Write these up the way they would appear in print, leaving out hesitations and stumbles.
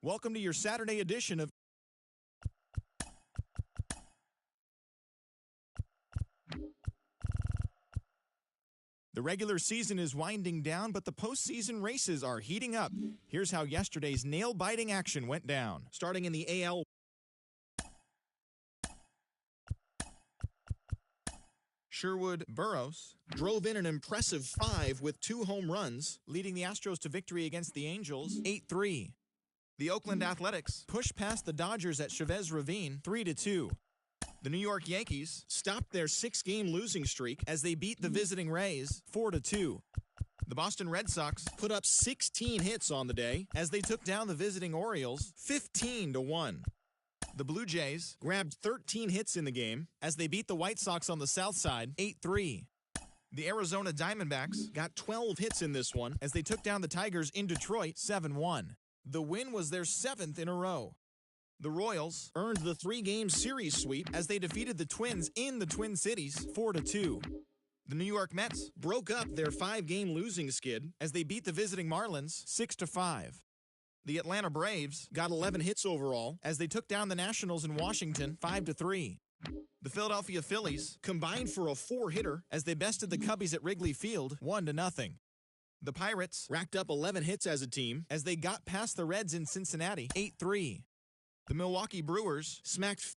Welcome to your Saturday edition of The regular season is winding down, but the postseason races are heating up. Here's how yesterday's nail-biting action went down. Starting in the AL, Sherwood Burroughs drove in an impressive 5 with 2 home runs, leading the Astros to victory against the Angels 8-3. The Oakland Athletics pushed past the Dodgers at Chavez Ravine 3-2. The New York Yankees stopped their 6-game losing streak as they beat the visiting Rays 4-2. The Boston Red Sox put up 16 hits on the day as they took down the visiting Orioles 15-1. The Blue Jays grabbed 13 hits in the game as they beat the White Sox on the south side 8-3. The Arizona Diamondbacks got 12 hits in this one as they took down the Tigers in Detroit 7-1. The win was their 7th in a row. The Royals earned the 3-game series sweep as they defeated the Twins in the Twin Cities 4-2. The New York Mets broke up their 5-game losing skid as they beat the visiting Marlins 6-5. The Atlanta Braves got 11 hits overall as they took down the Nationals in Washington 5-3. The Philadelphia Phillies combined for a 4-hitter as they bested the Cubbies at Wrigley Field 1-0. The Pirates racked up 11 hits as a team as they got past the Reds in Cincinnati 8-3. The Milwaukee Brewers smacked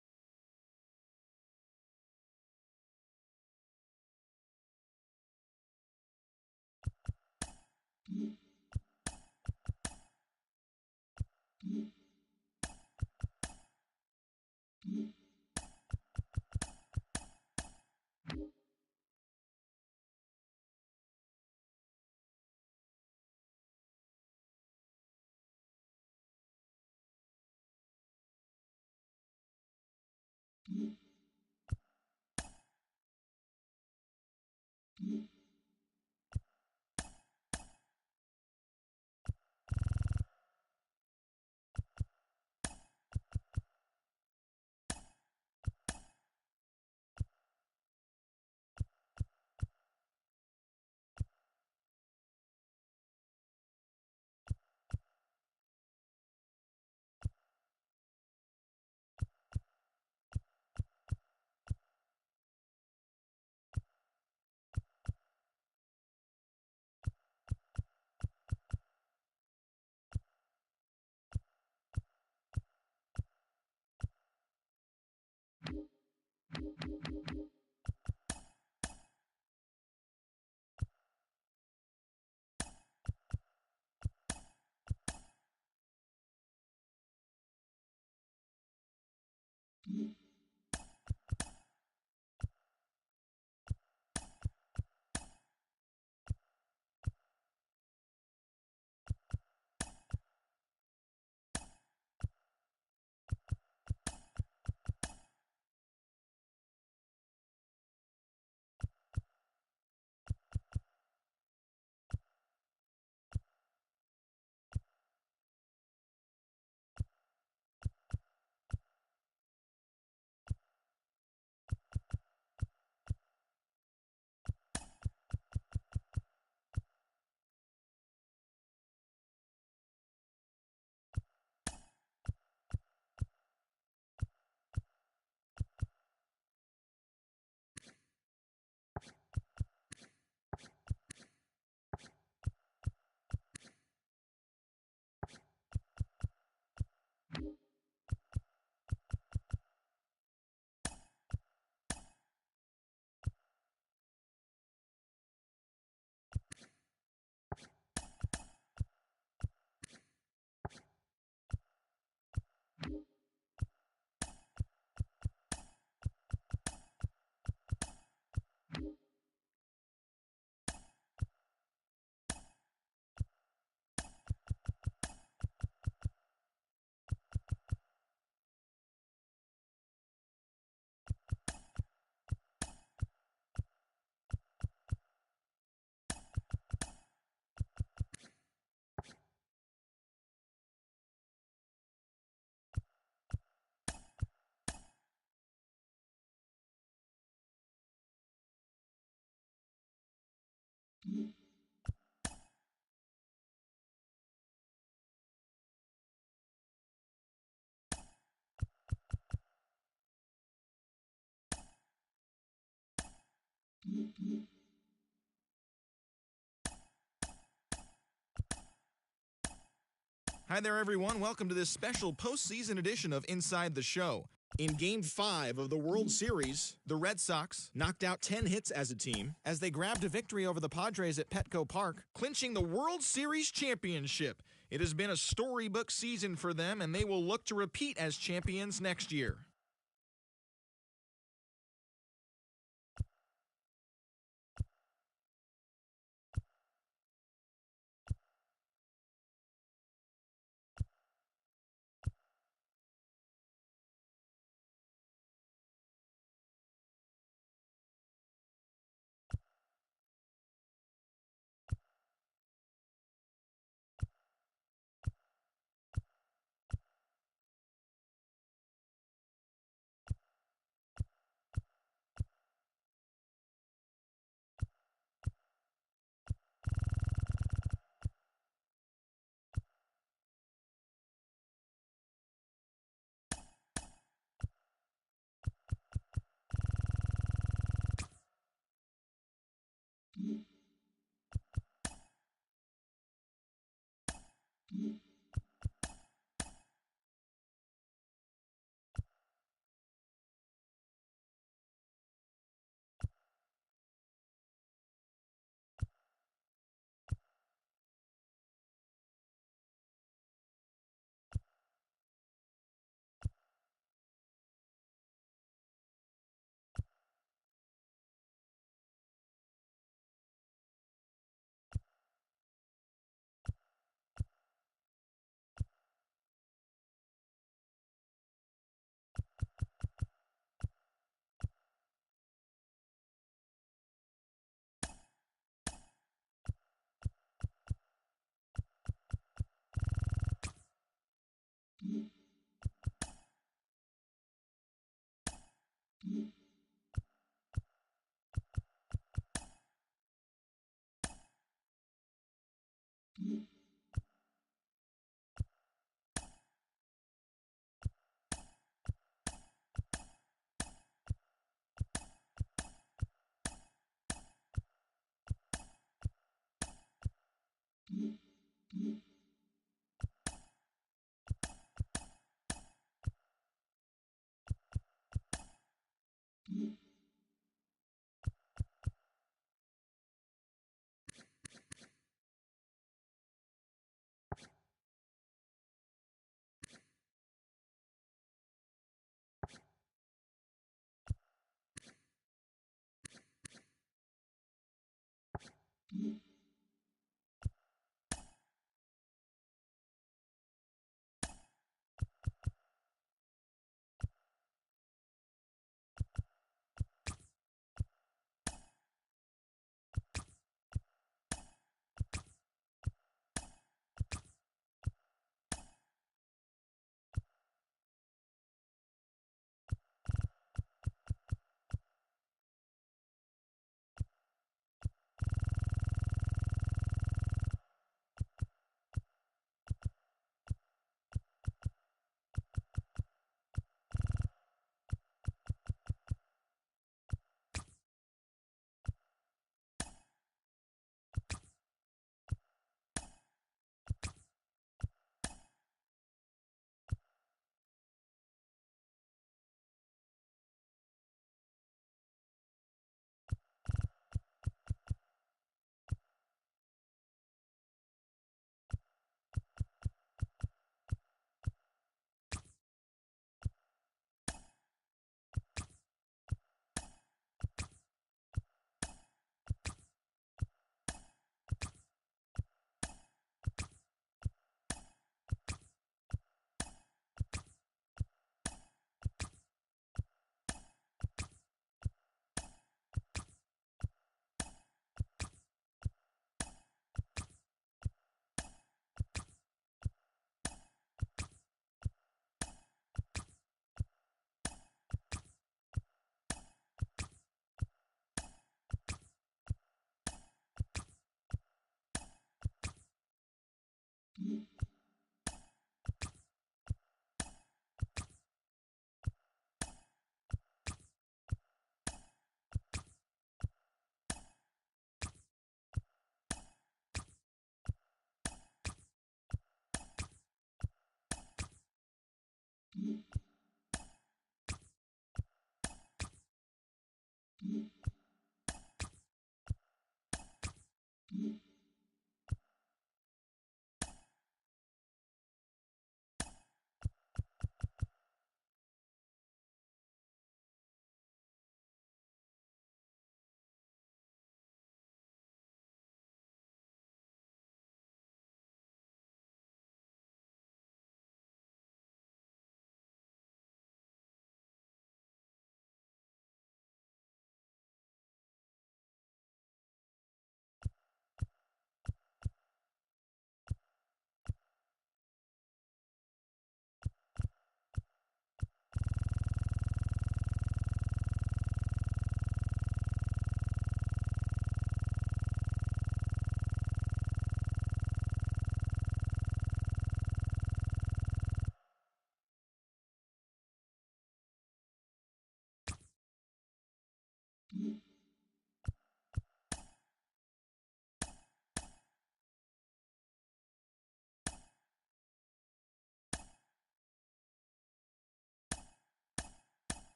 Hi there, everyone. Welcome to this special postseason edition of Inside the Show. In Game 5 of the World Series, the Red Sox knocked out 10 hits as a team as they grabbed a victory over the Padres at Petco Park, clinching the World Series championship. It has been a storybook season for them, and they will look to repeat as champions next year.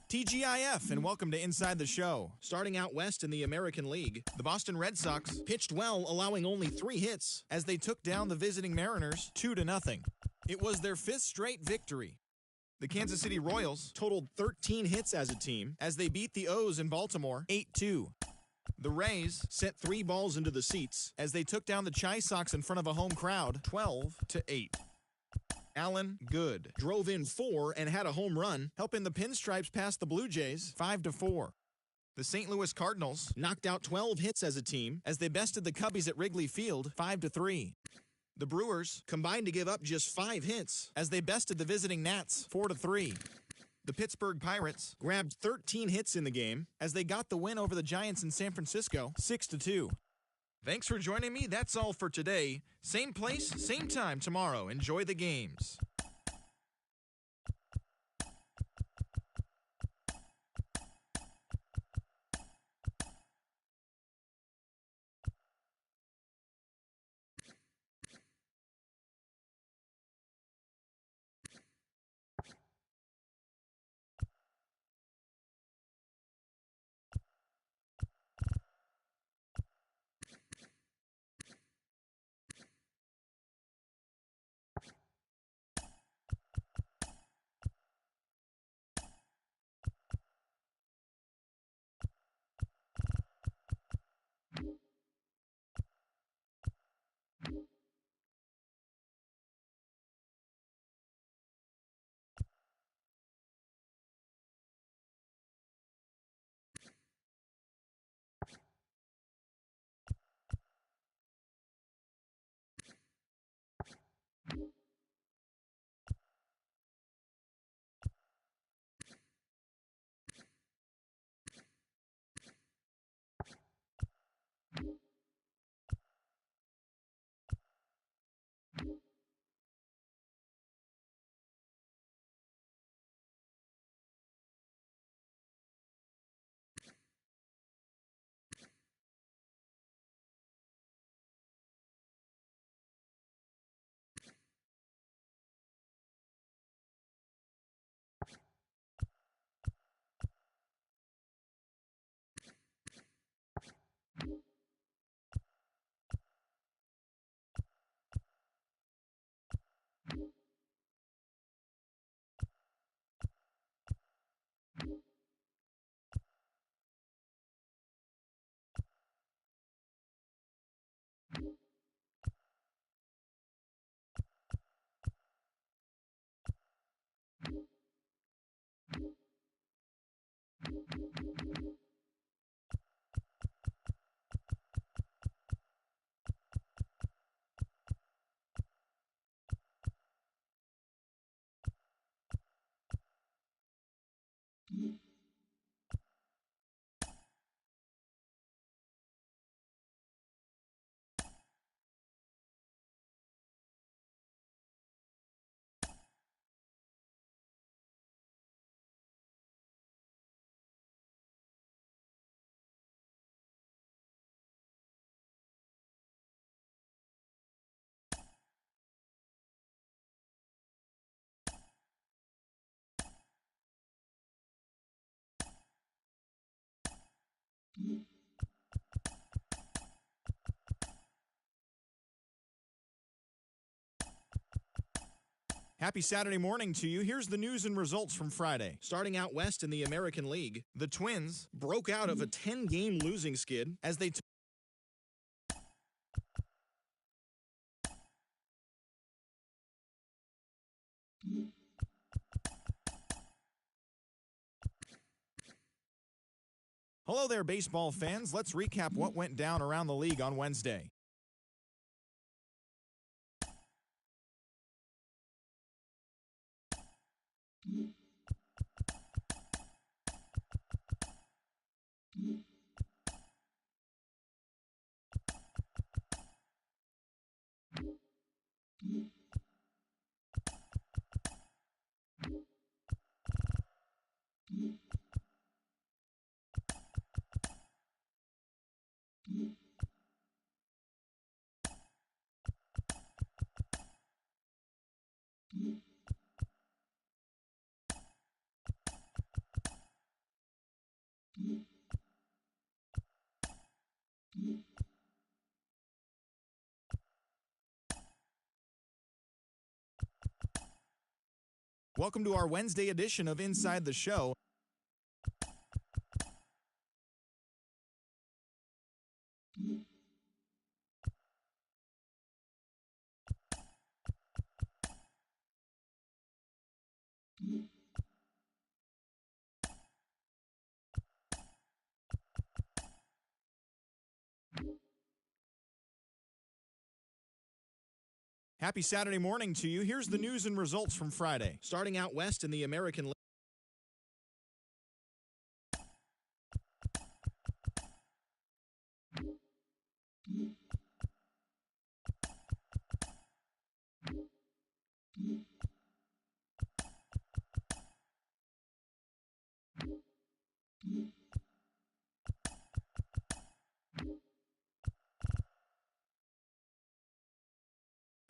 TGIF, and welcome to Inside the Show. Starting out west in the American League, the Boston Red Sox pitched well, allowing only 3 hits as they took down the visiting Mariners 2-0. It was their 5th straight victory. The Kansas City Royals totaled 13 hits as a team as they beat the O's in Baltimore 8-2. The Rays sent 3 balls into the seats as they took down the Chi Sox in front of a home crowd 12-8. Allen Good drove in 4 and had a home run, helping the Pinstripes pass the Blue Jays 5-4. The St. Louis Cardinals knocked out 12 hits as a team as they bested the Cubbies at Wrigley Field 5-3. The Brewers combined to give up just 5 hits as they bested the visiting Nats 4-3. The Pittsburgh Pirates grabbed 13 hits in the game as they got the win over the Giants in San Francisco 6-2. Thanks for joining me. That's all for today. Same place, same time tomorrow. Enjoy the games. Happy Saturday morning to you. Here's the news and results from Friday. Starting out west in the American League, the Twins broke out of a 10-game losing skid as they Hello there, baseball fans. Let's recap what went down around the league on Wednesday. Welcome to our Wednesday edition of Inside the Show. Happy Saturday morning to you. Here's the news and results from Friday. Starting out west in the American League.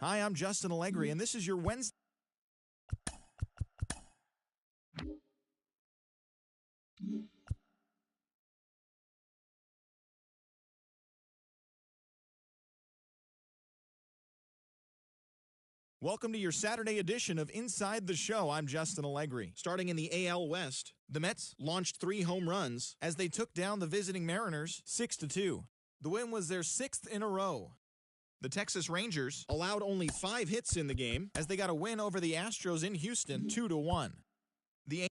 Hi, I'm Justin Allegri, and this is your Wednesday. Welcome to your Saturday edition of Inside the Show. I'm Justin Allegri. Starting in the AL West, the Mets launched 3 home runs as they took down the visiting Mariners 6-2. The win was their 6th in a row. The Texas Rangers allowed only 5 hits in the game as they got a win over the Astros in Houston 2-1. The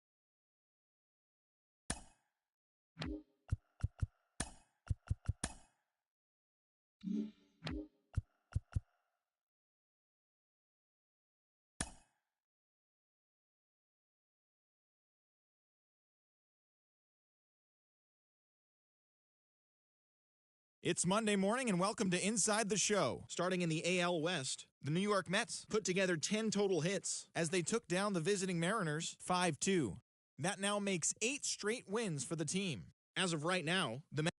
It's Monday morning and welcome to Inside the Show. Starting in the AL West, the New York Mets put together 10 total hits as they took down the visiting Mariners 5-2. That now makes 8 straight wins for the team. As of right now, the Mets.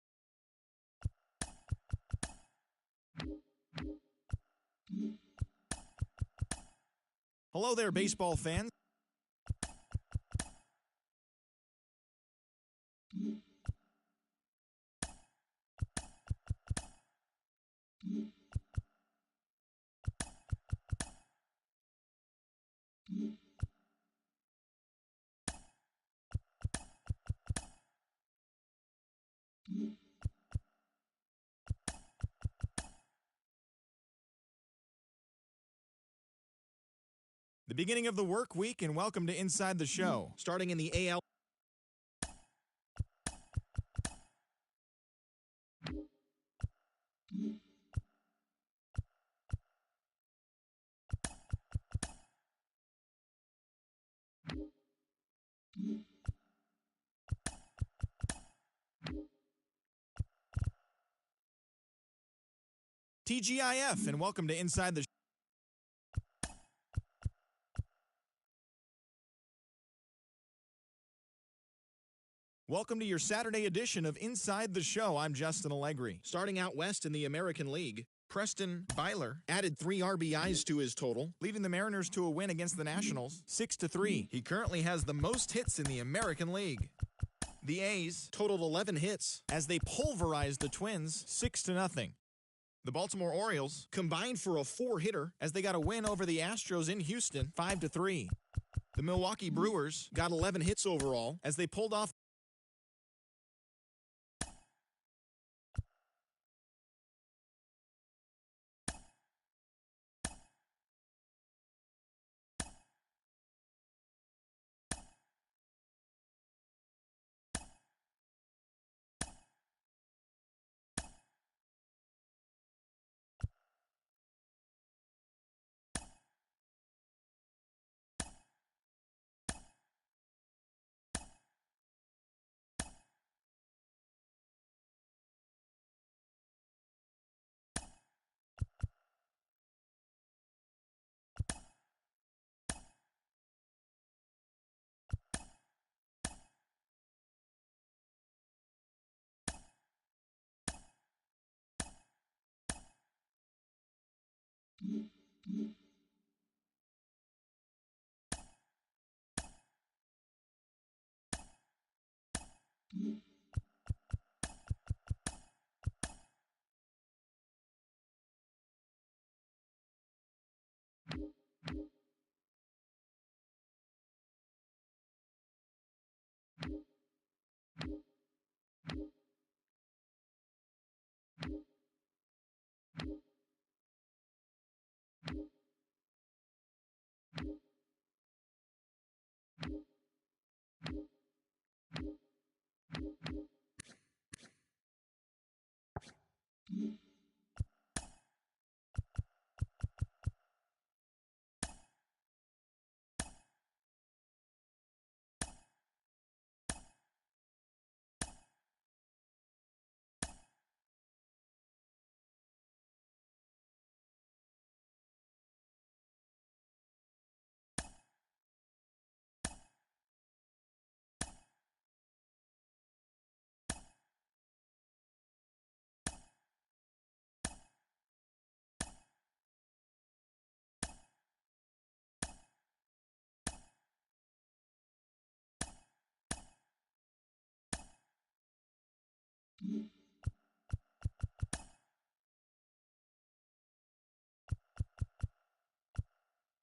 Hello there, baseball fans. The beginning of the work week, and welcome to Inside the Show. Starting in the AL. TGIF, and welcome to Inside the Show. Welcome to your Saturday edition of Inside the Show. I'm Justin Allegri. Starting out west in the American League, Preston Byler added 3 RBIs to his total, leading the Mariners to a win against the Nationals 6-3. He currently has the most hits in the American League. The A's totaled 11 hits as they pulverized the Twins 6-0. The Baltimore Orioles combined for a 4-hitter as they got a win over the Astros in Houston 5-3. The Milwaukee Brewers got 11 hits overall as they pulled off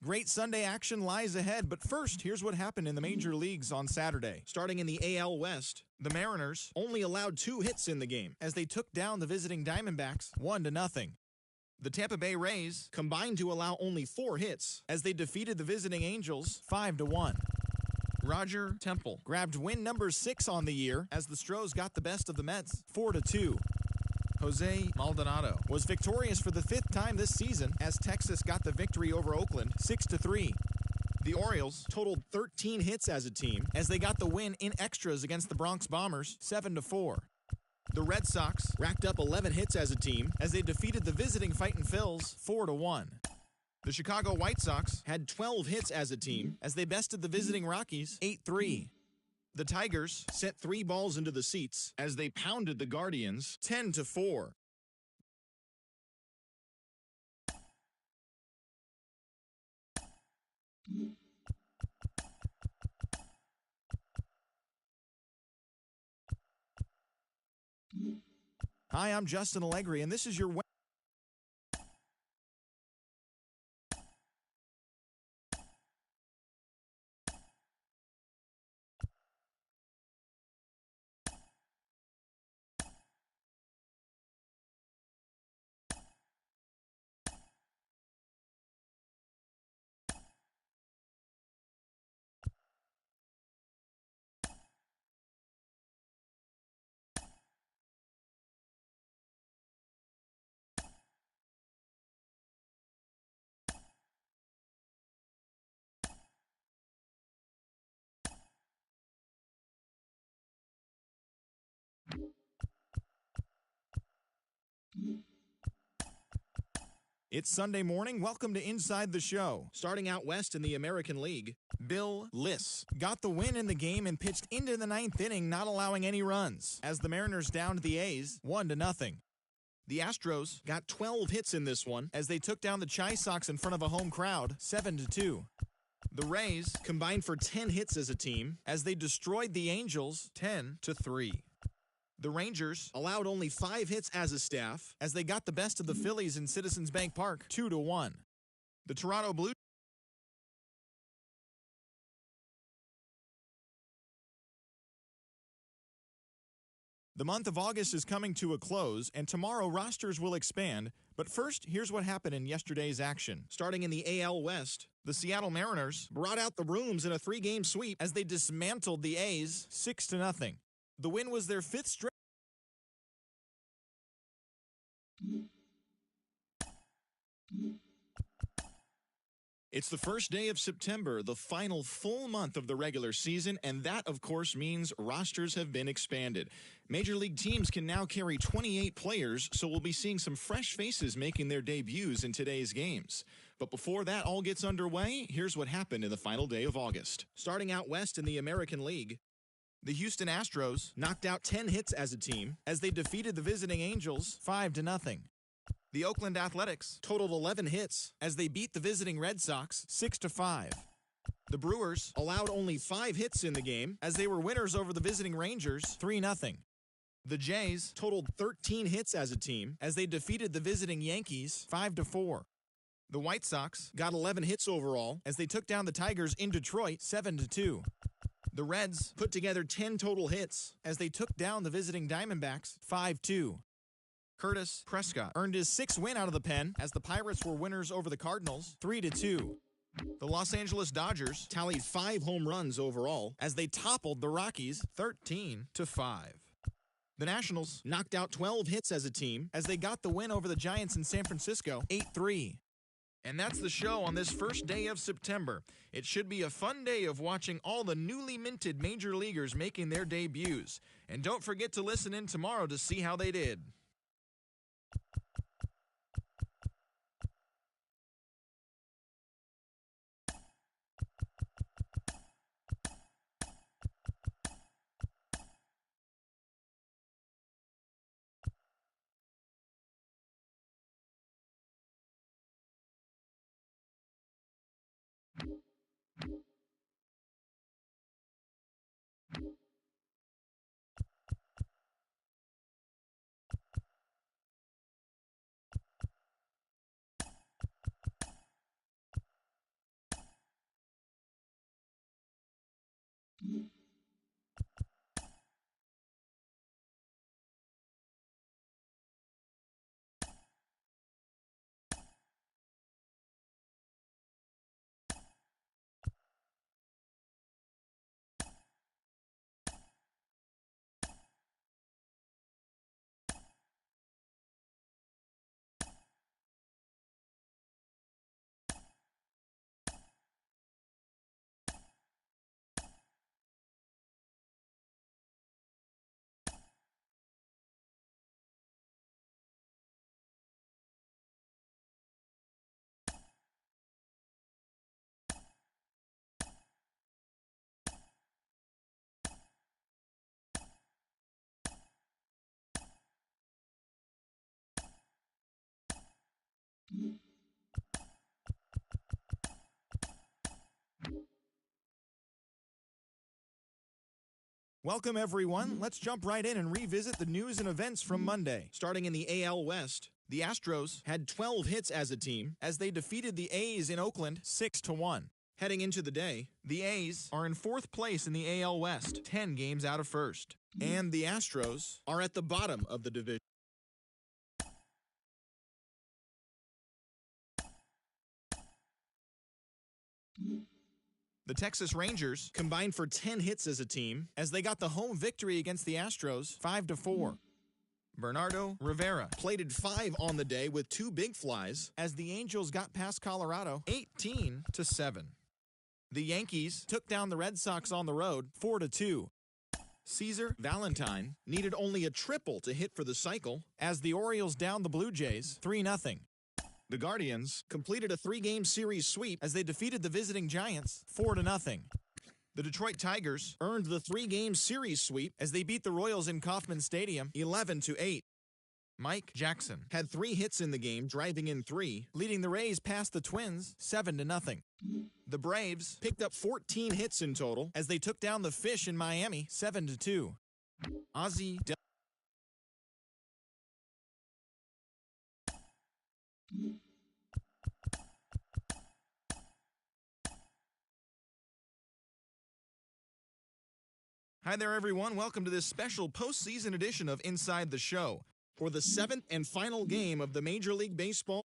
Great Sunday action lies ahead, but first, here's what happened in the major leagues on Saturday. Starting in the AL West, the Mariners only allowed 2 hits in the game as they took down the visiting Diamondbacks 1-0. The Tampa Bay Rays combined to allow only 4 hits as they defeated the visiting Angels 5-1. Roger Temple grabbed win number 6 on the year as the Stros got the best of the Mets 4-2. Jose Maldonado was victorious for the 5th time this season as Texas got the victory over Oakland 6-3. The Orioles totaled 13 hits as a team as they got the win in extras against the Bronx Bombers 7-4. The Red Sox racked up 11 hits as a team as they defeated the visiting Fightin' Phils 4-1. The Chicago White Sox had 12 hits as a team as they bested the visiting Rockies 8-3. The Tigers sent 3 balls into the seats as they pounded the Guardians 10-4. Hi, I'm Justin Allegri, and this is your It's Sunday morning. Welcome to Inside the Show. Starting out west in the American League, Bill Liss got the win in the game and pitched into the 9th inning, not allowing any runs, as the Mariners downed the A's 1-0. The Astros got 12 hits in this one as they took down the Chi Sox in front of a home crowd 7-2. The Rays combined for 10 hits as a team as they destroyed the Angels 10-3. The Rangers allowed only 5 hits as a staff as they got the best of the Phillies in Citizens Bank Park 2-1. The Toronto Blue The month of August is coming to a close, and tomorrow rosters will expand. But first, here's what happened in yesterday's action. Starting in the AL West, the Seattle Mariners brought out the rooms in a 3-game sweep as they dismantled the A's 6-0. The win was their 5th straight. It's the first day of September, the final full month of the regular season, and that, of course, means rosters have been expanded. Major League teams can now carry 28 players, so we'll be seeing some fresh faces making their debuts in today's games. But before that all gets underway, here's what happened in the final day of August. Starting out west in the American League, the Houston Astros knocked out 10 hits as a team as they defeated the visiting Angels 5-0. The Oakland Athletics totaled 11 hits as they beat the visiting Red Sox 6-5. The Brewers allowed only 5 hits in the game as they were winners over the visiting Rangers 3-0. The Jays totaled 13 hits as a team as they defeated the visiting Yankees 5-4. The White Sox got 11 hits overall as they took down the Tigers in Detroit 7-2. The Reds put together 10 total hits as they took down the visiting Diamondbacks 5-2. Curtis Prescott earned his 6th win out of the pen as the Pirates were winners over the Cardinals 3-2. The Los Angeles Dodgers tallied 5 home runs overall as they toppled the Rockies 13-5. The Nationals knocked out 12 hits as a team as they got the win over the Giants in San Francisco 8-3. And that's the show on this first day of September. It should be a fun day of watching all the newly minted major leaguers making their debuts. And don't forget to listen in tomorrow to see how they did. Welcome everyone. Let's jump right in and revisit the news and events from Monday. Starting in the AL West, the Astros had 12 hits as a team as they defeated the A's in Oakland 6-1. Heading into the day, the A's are in 4th place in the AL West, 10 games out of first. And the Astros are at the bottom of the division. The Texas Rangers combined for 10 hits as a team as they got the home victory against the Astros 5-4. Bernardo Rivera plated 5 on the day with 2 big flies as the Angels got past Colorado 18-7. The Yankees took down the Red Sox on the road 4-2. Cesar Valentine needed only a triple to hit for the cycle as the Orioles downed the Blue Jays 3-0. The Guardians completed a 3-game series sweep as they defeated the visiting Giants 4-0. The Detroit Tigers earned the 3-game series sweep as they beat the Royals in Kauffman Stadium 11-8. Mike Jackson had 3 hits in the game, driving in 3, leading the Rays past the Twins 7-0. The Braves picked up 14 hits in total as they took down the Fish in Miami 7-2. Ozzie Hi there, everyone. Welcome to this special postseason edition of Inside the Show for the 7th and final game of the Major League Baseball